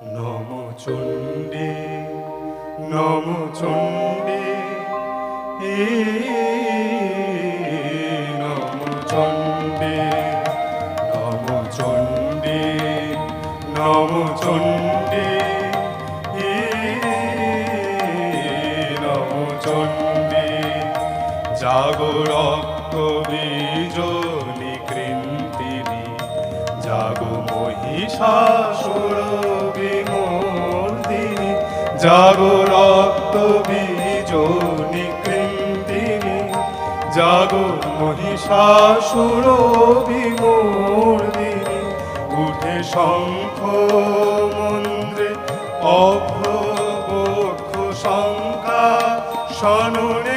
নম চণ্ডী নম চণ্ডী নম চণ্ডী নম চণ্ডী নম চণ্ডী নম চণ্ডী জাগো রক্ত বীজ নিকৃন্তিনি জাগো মহিষাসুর বিমর্দিনী জাগো রক্ত বীজ নিকৃন্তিনি জাগো মহিষাসুর বিমর্দিনী উঠে শঙ্খ মন্দ্রে অভ্র বক্ষ শঙ্কা শননে